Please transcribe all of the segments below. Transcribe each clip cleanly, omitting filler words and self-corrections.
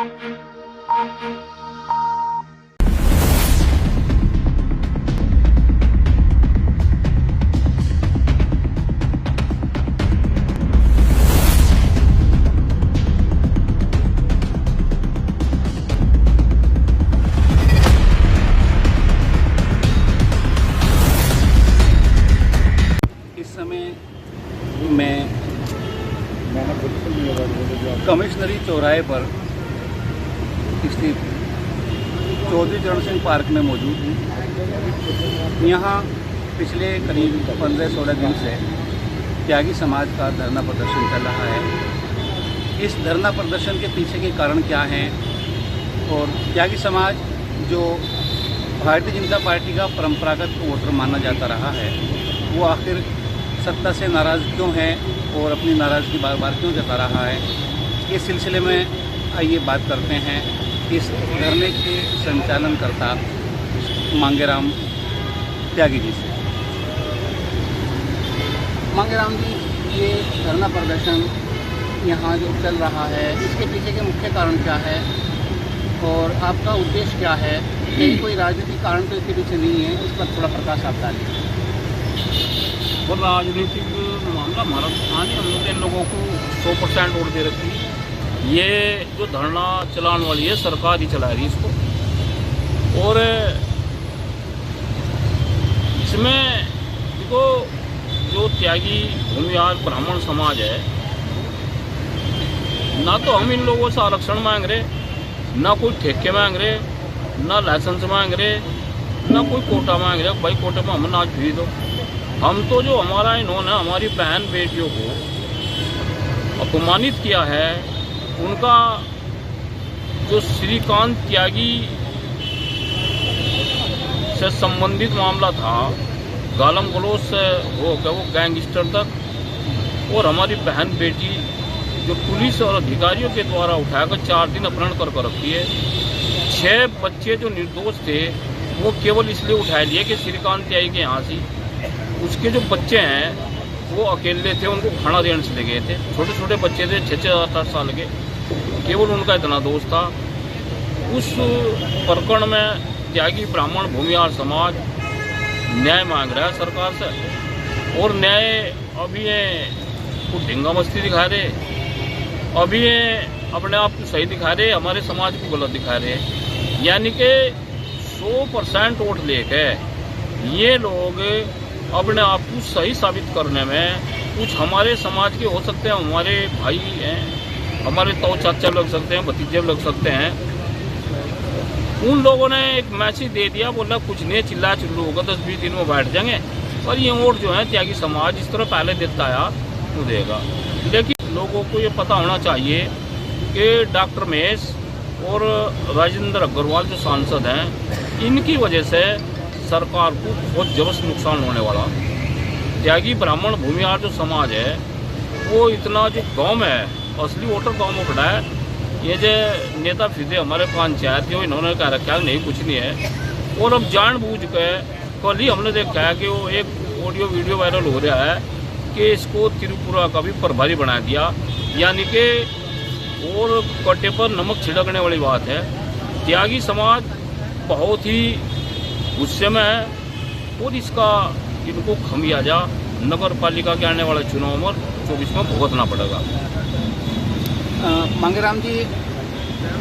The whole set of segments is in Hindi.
मैं कमिश्नरी चौराहे पर स्थित चौधरी चरण सिंह पार्क में मौजूद हूँ। यहाँ पिछले करीब 15-16 दिन से त्यागी समाज का धरना प्रदर्शन चल रहा है। इस धरना प्रदर्शन के पीछे के कारण क्या हैं और त्यागी समाज जो भारतीय जनता पार्टी का परंपरागत वोटर माना जाता रहा है, वो आखिर सत्ता से नाराज़ क्यों है और अपनी नाराज़गी बार बार क्यों जता रहा है, इस सिलसिले में आइए बात करते हैं इस धरने के संचालनकर्ता मांगेराम त्यागी जी से। मांगेराम जी, ये धरना प्रदर्शन यहाँ जो चल रहा है, इसके पीछे के मुख्य कारण क्या है और आपका उद्देश्य क्या है? कहीं कोई राजनीतिक कारण तो इसके पीछे नहीं है, इस पर थोड़ा प्रकाश आप डालिए। और राजनीतिक मामला हमारा नहीं, हम लोग इन लोगों को 100% वोट दे रखी है। ये जो धरना चलाने वाली है, सरकार ही चला रही है इसको। और इसमें देखो, जो त्यागी भूमिहार ब्राह्मण समाज है, ना तो हम इन लोगों से आरक्षण मांग रहे, ना कोई ठेके मांग रहे, ना लाइसेंस मांग रहे, ना कोई कोटा मांग रहे। भाई कोटे में हम नाच भी दो। हम तो जो हमारा इन्होंने हमारी बहन बेटियों को अपमानित किया है, उनका जो श्रीकांत त्यागी से संबंधित मामला था, गालम गलौज से हो गया वो गैंगस्टर तक, और हमारी बहन बेटी जो पुलिस और अधिकारियों के द्वारा उठाकर 4 दिन अपहरण कर रखी है। 6 बच्चे जो निर्दोष थे वो केवल इसलिए उठाए लिए कि श्रीकांत त्यागी के यहाँ से उसके जो बच्चे हैं वो अकेले थे, उनको खाना देने से ले गए थे। छोटे छोटे बच्चे थे, 6-8 साल के, केवल उनका इतना दोष था। उस प्रकरण में त्यागी ब्राह्मण भूमिहार समाज न्याय मांग रहा है सरकार से। और न्याय अभी ये को ढींगा मस्ती दिखा रहे, अभी ये अपने आप को सही दिखा रहे, हमारे समाज को गलत दिखा रहे। यानी कि 100% वोट लेके ये लोग अपने आप को सही साबित करने में, कुछ हमारे समाज के हो सकते हैं, हमारे भाई हैं, हमारे तो चाचा लग सकते हैं, भतीजे लग सकते हैं, उन लोगों ने एक मैसेज दे दिया, बोला कुछ नहीं, चिल्ला चिल्लू होगा, 10-20 दिन में बैठ जाएंगे। और ये वोट जो है त्यागी समाज इस तरह पहले देता आया वो देगा। लेकिन लोगों को ये पता होना चाहिए कि डॉक्टर महेश और राजेंद्र अग्रवाल जो सांसद हैं, इनकी वजह से सरकार को बहुत जबरदस्त नुकसान होने वाला। त्यागी ब्राह्मण भूमिहार जो समाज है वो इतना जो गांव में है, असली वोटर गांव में खड़ा है। ये जो नेता फिरते हमारे पंचायत के, इन्होंने कह रखा नहीं कुछ नहीं है। और अब जानबूझ के कल ही हमने देखा है कि वो एक ऑडियो वीडियो वायरल हो रहा है कि इसको त्रिपुरा का भी प्रभारी बना दिया। यानी कि और कट्टे पर नमक छिड़कने वाली बात है। त्यागी समाज बहुत ही गुस्से में है और इसका इनको खमियाजा नगर पालिका के आने वाले चुनाव में 24 में भुगतना पड़ेगा। मांगेराम जी,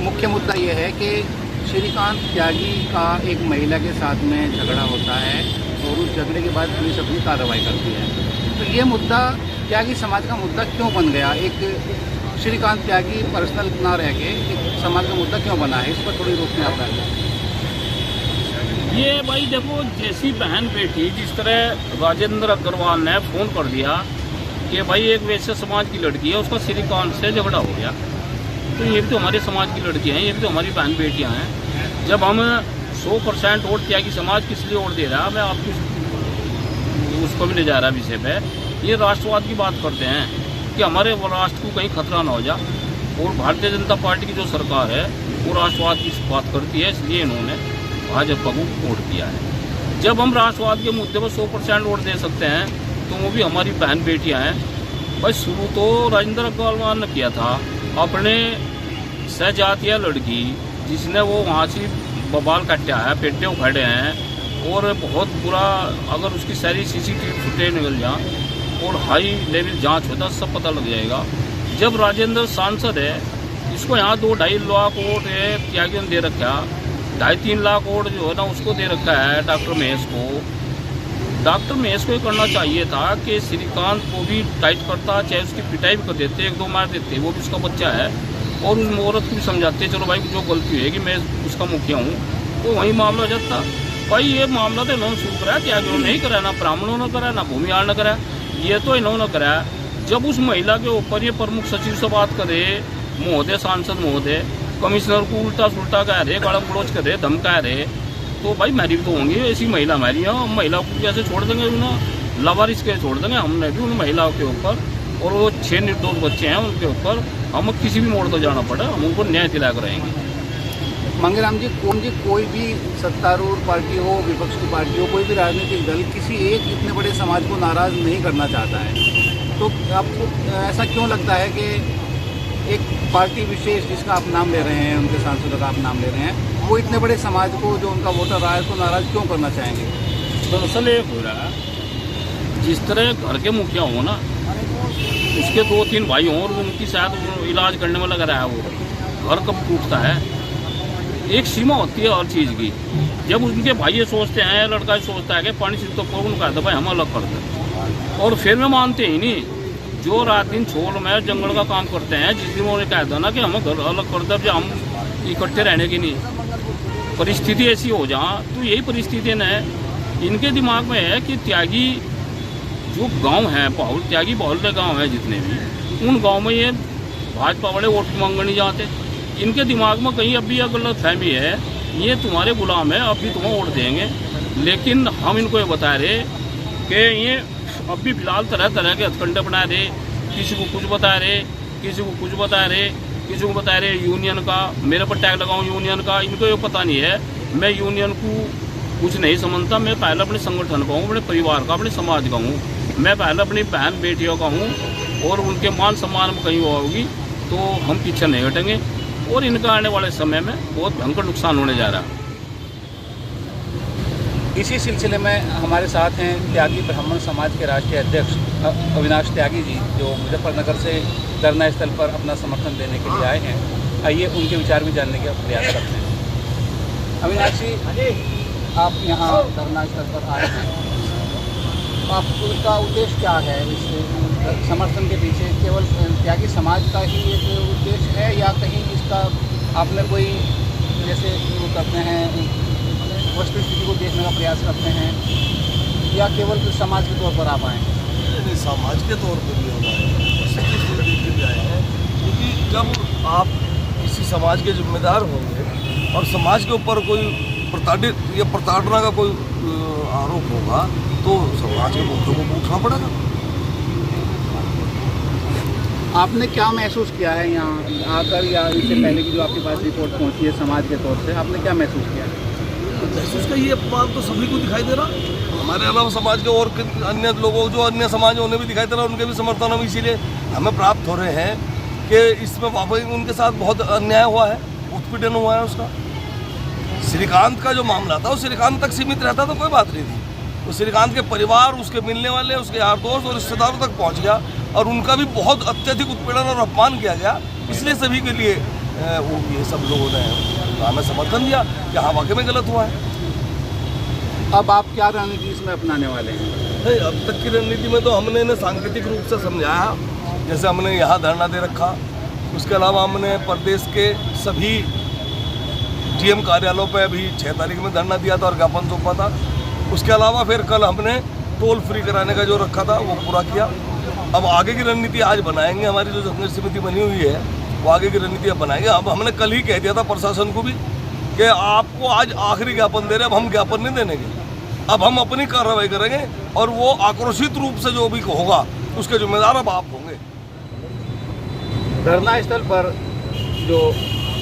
मुख्य मुद्दा ये है कि श्रीकांत त्यागी का एक महिला के साथ में झगड़ा होता है और उस झगड़े के बाद पुलिस अपनी कार्रवाई करती है। तो ये मुद्दा त्यागी समाज का मुद्दा क्यों बन गया? एक श्रीकांत त्यागी पर्सनल ना रह के एक समाज का मुद्दा क्यों बना है? इस पर थोड़ी रोकने आता है। ये भाई देखो, जैसी बहन बेटी, जिस तरह राजेंद्र अग्रवाल ने फ़ोन कर दिया कि भाई एक वैसे समाज की लड़की है, उसका श्रीकांत से झगड़ा हो गया, तो ये भी तो हमारे समाज की लड़कियां हैं, ये भी तो हमारी बहन बेटियां हैं। जब हम 100% वोट त्यागी समाज किस लिए वोट दे रहा है, मैं आपको उसको भी ले जा रहा है विषय पे। ये राष्ट्रवाद की बात करते हैं कि हमारे राष्ट्र को कहीं खतरा ना हो जाए, और भारतीय जनता पार्टी की जो सरकार है वो राष्ट्रवाद की बात करती है, इसलिए इन्होंने भाजपा को वोट दिया है। जब हम राष्ट्रवाद के मुद्दे पर 100% वोट दे सकते हैं तो वो भी हमारी बहन बेटियां हैं। भाई शुरू तो राजेंद्र अग्रवाल ने किया था, अपने सजातीय लड़की जिसने वो वहाँ से बवाल काटा है, पेटे उखाड़े हैं और बहुत बुरा, अगर उसकी सारी CCTV फुटेज निकल जाए और हाई लेवल जांच होता सब पता लग जाएगा। जब राजेंद्र सांसद है, इसको यहाँ 2-2.5 लाख वोट त्यागियों ने दे रखा, 2.5-3 लाख वोट जो है ना उसको दे रखा है डॉक्टर महेश को। डॉक्टर महेश को ये करना चाहिए था कि श्रीकांत को भी टाइट करता, चाहे उसकी पिटाई भी कर देते, 1-2 मार देते, वो भी उसका बच्चा है, और उस औरत को भी समझाते चलो भाई जो गलती है कि मैं उसका मुखिया हूँ, तो वही मामला जाता। भाई ये मामला तो इन्होंने शुरू कराया, त्यागियों ने नहीं कराया, ना ब्राह्मणों ने कराया, ना भूमिहार ने कराया, ये तो इन्होंने कराया। जब उस महिला के ऊपर ये प्रमुख सचिव से बात करे, महोदय सांसद महोदय, कमिश्नर को उल्टा सुल्टा कह रहे, गाड़म गलोच कर रहे, धमका रहे, तो भाई मेरी भी तो होंगी ऐसी महिला हमारी है, हम महिला को कैसे छोड़ देंगे, उन्हें लावारिस के छोड़ देंगे। हमने भी उन महिलाओं के ऊपर, और वो 6 निर्दोष बच्चे हैं उनके ऊपर, हम किसी भी मोड़ पर जाना पड़े, हम उनको न्याय दिला कर रहेंगे। मंगेराम जी, कोई भी सत्तारूढ़ पार्टी हो, विपक्ष की पार्टी हो, कोई भी राजनीतिक दल किसी एक इतने बड़े समाज को नाराज़ नहीं करना चाहता है, तो आपको ऐसा क्यों लगता है कि एक पार्टी विशेष जिसका आप नाम ले रहे हैं, उनके सांसदों का आप नाम ले रहे हैं, वो इतने बड़े समाज को, जो उनका वोटर रहा है, उसको नाराज़ क्यों करना चाहेंगे? दरअसल एक हो रहा है, जिस तरह घर के मुखिया हो ना, उसके 2-3 भाई हों और उनकी शायद इलाज करने में लगा रहा है, वो घर कब टूटता है। एक सीमा होती है हर चीज़ की। जब उनके भाई ये सोचते हैं, लड़का सोचता है कि पानी से तो कौन कहता भाई हम अलग कर दें, और फिर में मानते ही नहीं। जो रात दिन छोड़ में जंगल का काम करते हैं, जिस दिन उन्होंने कहता ना कि हमें घर अलग कर दे, हम इकट्ठे रहने की नहीं, परिस्थिति ऐसी हो जहाँ, तो यही परिस्थिति है इनके दिमाग में है कि त्यागी जो गांव है, त्यागी बहुल्य गांव है जितने भी, उन गांव में ये भाजपा वाले वोट मांगने नहीं जाते। इनके दिमाग में कहीं अभी यह गलत फहमी है, ये तुम्हारे गुलाम है, अभी तुम्हें वोट देंगे। लेकिन हम इनको ये बता रहे कि ये अभी फिलहाल तरह तरह के हथकंडे बना रहे, किसी को कुछ बता रहे, किसी को कुछ बता रहे, किसी को बता रहे यूनियन का, मेरे पर टैग लगाऊँ यूनियन का। इनको ये पता नहीं है मैं यूनियन को कुछ नहीं समझता। मैं पहले अपने संगठन का हूँ, अपने परिवार का, अपने समाज का हूँ। मैं पहले अपनी बहन बेटियों का हूँ, और उनके मान सम्मान में कहीं होगी तो हम पीछे नहीं हटेंगे, और इनका आने वाले समय में बहुत भयंकर नुकसान होने जा रहा है। इसी सिलसिले में हमारे साथ हैं त्यागी ब्राह्मण समाज के राष्ट्रीय अध्यक्ष अविनाश त्यागी जी, जो मुजफ्फरनगर से धरना स्थल पर अपना समर्थन देने के लिए आए हैं। आइए उनके विचार भी जानने का प्रयास करते हैं। अविनाश जी, आप यहाँ धरना स्थल पर आए हैं, आपका उद्देश्य क्या है? इस समर्थन के पीछे केवल त्यागी समाज का ही एक उद्देश्य है, या कहीं इसका आपने कोई जैसे वो करते हैं वस्तु स्थिति को देखने का प्रयास करते हैं, या केवल समाज के तौर पर आप आए हैं? नहीं, समाज के तौर पर भी हम आए हैं, क्योंकि जब आप किसी समाज के जिम्मेदार होंगे और समाज के ऊपर कोई प्रताड़ित या प्रताड़ना का कोई आरोप होगा, तो समाज के मुद्दों को पूछना पड़ेगा। आपने क्या महसूस किया है यहाँ आकर, या इससे पहले की जो आपके पास रिपोर्ट पहुँची है समाज के तौर से, आपने क्या महसूस किया है? महसूस का ये अपमान तो सभी को दिखाई दे रहा, हमारे अलावा समाज के और अन्य लोगों, जो अन्य समाज है उन्हें भी दिखाई दे रहा, उनके भी समर्थन हम इसीलिए हमें प्राप्त हो रहे हैं कि इसमें वाकई उनके साथ बहुत अन्याय हुआ है, उत्पीड़न हुआ है उसका। श्रीकांत का जो मामला था वो श्रीकांत तक सीमित रहता तो कोई बात नहीं थी, वो श्रीकांत के परिवार, उसके मिलने वाले, उसके यार दोस्त और रिश्तेदारों तक पहुँच गया, और उनका भी बहुत अत्यधिक उत्पीड़न और अपमान किया गया। इसलिए सभी के लिए वो ये सब लोगों ने हमें समर्थन दिया कि हाँ वाकई में गलत हुआ है। अब आप क्या रणनीति इसमें अपनाने वाले हैं? नहीं, अब तक की रणनीति में तो हमने इन्हें सांकेतिक रूप से समझाया, जैसे हमने यहाँ धरना दे रखा, उसके अलावा हमने प्रदेश के सभी डीएम कार्यालयों पे अभी 6 तारीख में धरना दिया था और ज्ञापन सौंपा था। उसके अलावा फिर कल हमने टोल फ्री कराने का जो रखा था वो पूरा किया। अब आगे की रणनीति आज बनाएंगे, हमारी जो संघर्ष समिति बनी हुई है वो आगे की रणनीति अब बनाएंगे। अब हमने कल ही कह दिया था प्रशासन को भी कि आपको आज आखिरी ज्ञापन दे रहे, अब हम ज्ञापन नहीं देने के, अब हम अपनी कार्रवाई करेंगे, और वो आक्रोशित रूप से जो भी होगा उसके जिम्मेदार अब आप होंगे। धरना स्थल पर जो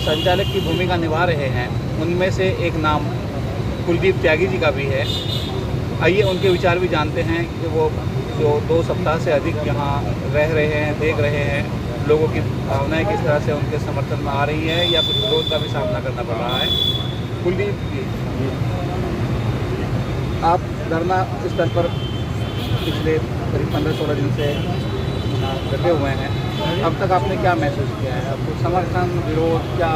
संचालक की भूमिका निभा रहे हैं उनमें से एक नाम कुलदीप त्यागी जी का भी है। आइए उनके विचार भी जानते हैं कि वो जो 2 सप्ताह से अधिक यहाँ रह रहे हैं, देख रहे हैं, लोगों की भावनाएं किस तरह से उनके समर्थन में आ रही है या कुछ विरोध का भी सामना करना पड़ रहा है। कुलदीप जी, आप धरना स्थल पर पिछले करीब 15-16 दिन से डटे हुए हैं, अब तक आपने क्या महसूस किया है? आपको समर्थन, विरोध क्या?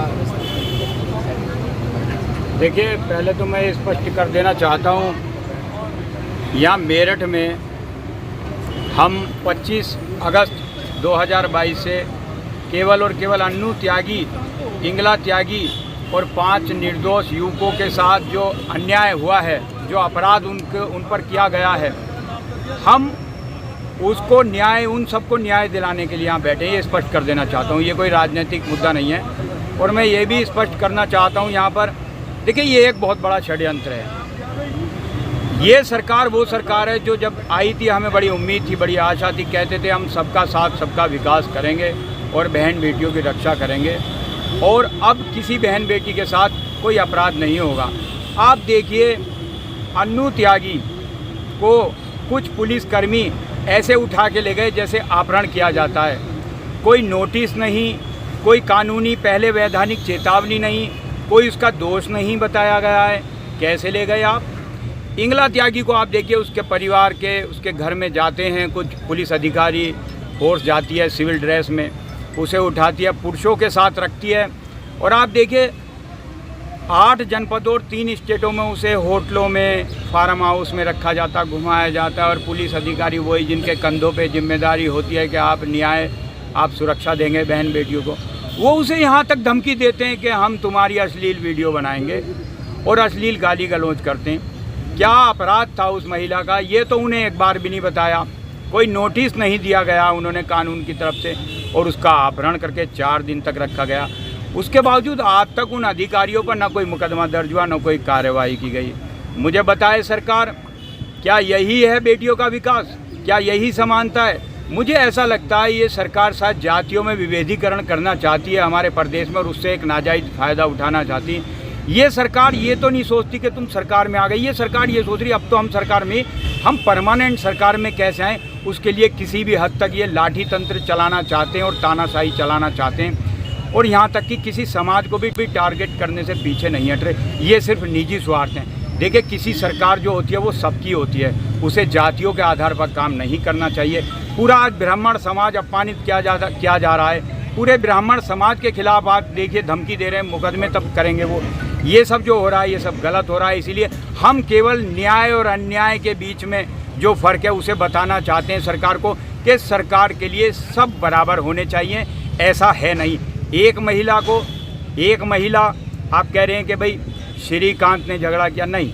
देखिए, पहले तो मैं स्पष्ट कर देना चाहता हूँ, यहाँ मेरठ में हम 25 अगस्त 2022 से केवल और केवल अन्नू त्यागी, इंगला त्यागी और 5 निर्दोष युवकों के साथ जो अन्याय हुआ है, जो अपराध उन पर किया गया है, हम उसको न्याय, उन सबको न्याय दिलाने के लिए यहाँ बैठे हैं। ये स्पष्ट कर देना चाहता हूँ, ये कोई राजनीतिक मुद्दा नहीं है। और मैं ये भी स्पष्ट करना चाहता हूँ यहाँ पर, देखिए, ये एक बहुत बड़ा षड्यंत्र है। ये सरकार वो सरकार है जो जब आई थी हमें बड़ी उम्मीद थी, बड़ी आशा थी, कहते थे हम सबका साथ, सबका विकास करेंगे और बहन बेटियों की रक्षा करेंगे, और अब किसी बहन बेटी के साथ कोई अपराध नहीं होगा। आप देखिए, अन्नू त्यागी को कुछ पुलिसकर्मी ऐसे उठा के ले गए जैसे अपहरण किया जाता है। कोई नोटिस नहीं, कोई कानूनी पहले वैधानिक चेतावनी नहीं, कोई उसका दोष नहीं बताया गया है, कैसे ले गए आप? इंगला त्यागी को आप देखिए, उसके परिवार के, उसके घर में जाते हैं कुछ पुलिस अधिकारी, फोर्स जाती है सिविल ड्रेस में, उसे उठाती है, पुरुषों के साथ रखती है, और आप देखिए 8 जनपदों और 3 स्टेटों में उसे होटलों में, फार्म हाउस में रखा जाता, घुमाया जाता है, और पुलिस अधिकारी वही जिनके कंधों पे जिम्मेदारी होती है कि आप न्याय, आप सुरक्षा देंगे बहन बेटियों को, वो उसे यहाँ तक धमकी देते हैं कि हम तुम्हारी अश्लील वीडियो बनाएंगे और अश्लील गाली गलौज करते हैं। क्या अपराध था उस महिला का, ये तो उन्हें एक बार भी नहीं बताया, कोई नोटिस नहीं दिया गया उन्होंने कानून की तरफ से, और उसका अपहरण करके 4 दिन तक रखा गया। उसके बावजूद आज तक उन अधिकारियों पर न कोई मुकदमा दर्ज हुआ, न कोई कार्रवाई की गई। मुझे बताए सरकार, क्या यही है बेटियों का विकास? क्या यही समानता है? मुझे ऐसा लगता है ये सरकार शायद जातियों में विभेदीकरण करना चाहती है हमारे प्रदेश में, और उससे एक नाजायज फ़ायदा उठाना चाहती है। ये सरकार ये तो नहीं सोचती कि तुम सरकार में आ गई, ये सरकार ये सोच रही अब तो हम सरकार में, हम परमानेंट सरकार में कैसे आएँ, उसके लिए किसी भी हद तक ये लाठी तंत्र चलाना चाहते हैं और तानाशाही चलाना चाहते हैं, और यहाँ तक कि किसी समाज को भी टारगेट करने से पीछे नहीं हट रहे। ये सिर्फ निजी स्वार्थ हैं। देखिए, किसी सरकार जो होती है वो सबकी होती है, उसे जातियों के आधार पर काम नहीं करना चाहिए। पूरा आज ब्राह्मण समाज अपमानित किया जा रहा है, पूरे ब्राह्मण समाज के खिलाफ आप देखिए धमकी दे रहे हैं, मुकदमे तब करेंगे वो। ये सब जो हो रहा है ये सब गलत हो रहा है। इसीलिए हम केवल न्याय और अन्याय के बीच में जो फ़र्क है उसे बताना चाहते हैं सरकार को, कि सरकार के लिए सब बराबर होने चाहिए। ऐसा है नहीं, एक महिला आप कह रहे हैं कि भाई श्रीकांत ने झगड़ा किया, नहीं,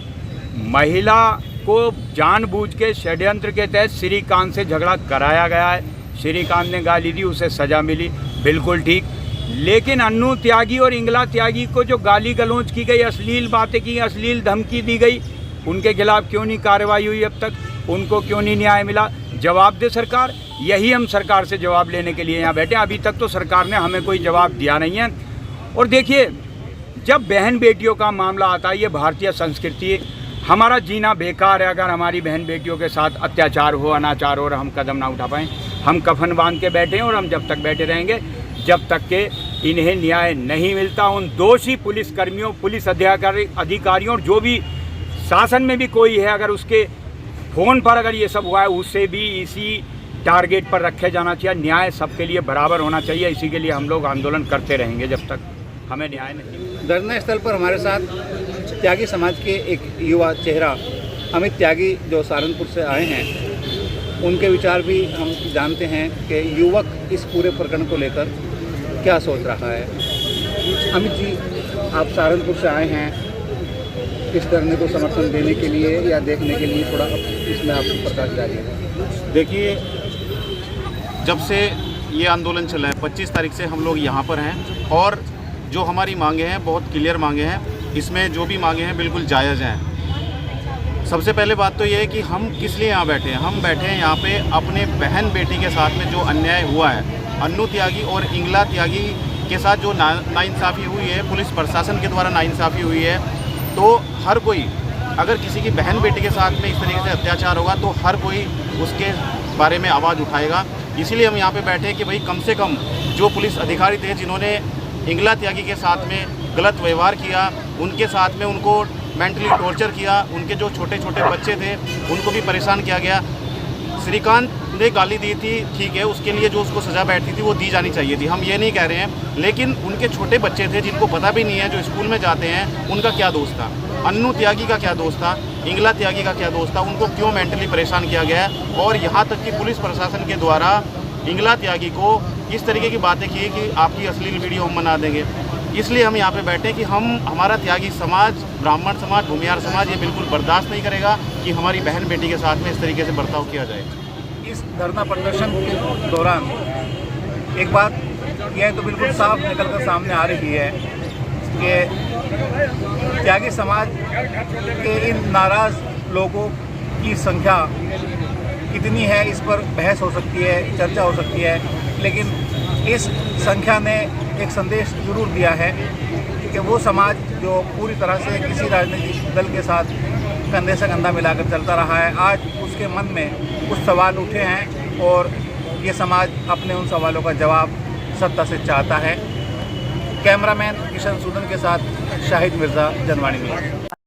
महिला को जानबूझ के षड्यंत्र के तहत श्रीकांत से झगड़ा कराया गया है। श्रीकांत ने गाली दी, उसे सज़ा मिली, बिल्कुल ठीक। लेकिन अन्नू त्यागी और इंगला त्यागी को जो गाली गलौज की गई, अश्लील बातें की, अश्लील धमकी दी गई, उनके खिलाफ क्यों नहीं कार्रवाई हुई अब तक? उनको क्यों नहीं न्याय मिला? जवाब दे सरकार। यही हम सरकार से जवाब लेने के लिए यहाँ बैठे हैं। अभी तक तो सरकार ने हमें कोई जवाब दिया नहीं है। और देखिए, जब बहन बेटियों का मामला आता है, ये भारतीय संस्कृति, हमारा जीना बेकार है अगर हमारी बहन बेटियों के साथ अत्याचार हो, अनाचार हो और हम कदम ना उठा पाएँ। हम कफन बांध के बैठे हैं और हम जब तक बैठे रहेंगे जब तक के इन्हें न्याय नहीं मिलता। उन दोषी पुलिसकर्मियों, पुलिस अधिकारियों और जो भी शासन में भी कोई है, अगर उसके फ़ोन पर अगर ये सब हुआ है, उससे भी इसी टारगेट पर रखे जाना चाहिए। न्याय सबके लिए बराबर होना चाहिए। इसी के लिए हम लोग आंदोलन करते रहेंगे जब तक हमें न्याय नहीं मिलेगा। धरना स्थल पर हमारे साथ त्यागी समाज के एक युवा चेहरा अमित त्यागी जो सहारनपुर से आए हैं, उनके विचार भी हम जानते हैं कि युवक इस पूरे प्रकरण को लेकर क्या सोच रहा है। अमित जी, आप सहारनपुर से आए हैं इस धरने को समर्थन देने के लिए या देखने के लिए, थोड़ा इसमें आप प्रकाश डालिए। देखिए, जब से ये आंदोलन चला है 25 तारीख से हम लोग यहाँ पर हैं, और जो हमारी मांगे हैं बहुत क्लियर मांगे हैं। इसमें जो भी मांगे हैं बिल्कुल जायज़ हैं। सबसे पहले बात तो ये है कि हम किस लिए यहाँ बैठे हैं। हम बैठे हैं यहाँ पे अपने बहन बेटी के साथ में जो अन्याय हुआ है, अन्नू त्यागी और इंगला त्यागी के साथ जो नाइंसाफ़ी हुई है, पुलिस प्रशासन के द्वारा नाइंसाफ़ी हुई है, तो हर कोई, अगर किसी की बहन बेटी के साथ में इस तरीके से अत्याचार होगा तो हर कोई उसके बारे में आवाज़ उठाएगा। इसीलिए हम यहाँ पे बैठे हैं कि भाई कम से कम जो पुलिस अधिकारी थे जिन्होंने इंगला त्यागी के साथ में गलत व्यवहार किया, उनके साथ में उनको मेंटली टॉर्चर किया, उनके जो छोटे छोटे बच्चे थे उनको भी परेशान किया गया। श्रीकांत ने गाली दी थी, ठीक है, उसके लिए जो उसको सज़ा बैठती थी वो दी जानी चाहिए थी, हम ये नहीं कह रहे हैं, लेकिन उनके छोटे बच्चे थे जिनको पता भी नहीं है, जो स्कूल में जाते हैं, उनका क्या दोष था? अन्नू त्यागी का क्या दोष था? इंगला त्यागी का क्या दोष था? उनको क्यों मेंटली परेशान किया गया है? और यहाँ तक कि पुलिस प्रशासन के द्वारा इंगला त्यागी को इस तरीके की बातें की कि आपकी अश्लील वीडियो हम बना देंगे। इसलिए हम यहाँ पे बैठे कि हमारा त्यागी समाज, ब्राह्मण समाज, भूमिहार समाज ये बिल्कुल बर्दाश्त नहीं करेगा कि हमारी बहन बेटी के साथ में इस तरीके से बर्ताव किया जाए। इस धरना प्रदर्शन के दौरान एक बात यह तो बिल्कुल साफ निकल कर सामने आ रही है कि त्यागी समाज के इन नाराज़ लोगों की संख्या कितनी है, इस पर बहस हो सकती है, चर्चा हो सकती है, लेकिन इस संख्या ने एक संदेश जरूर दिया है कि वो समाज जो पूरी तरह से किसी राजनीतिक दल के साथ कंधे से कंधा मिलाकर चलता रहा है, आज उसके मन में कुछ सवाल उठे हैं और ये समाज अपने उन सवालों का जवाब सत्ता से चाहता है। कैमरामैन किशन सूदन के साथ शाहिद मिर्ज़ा, जनवाणी न्यूज़।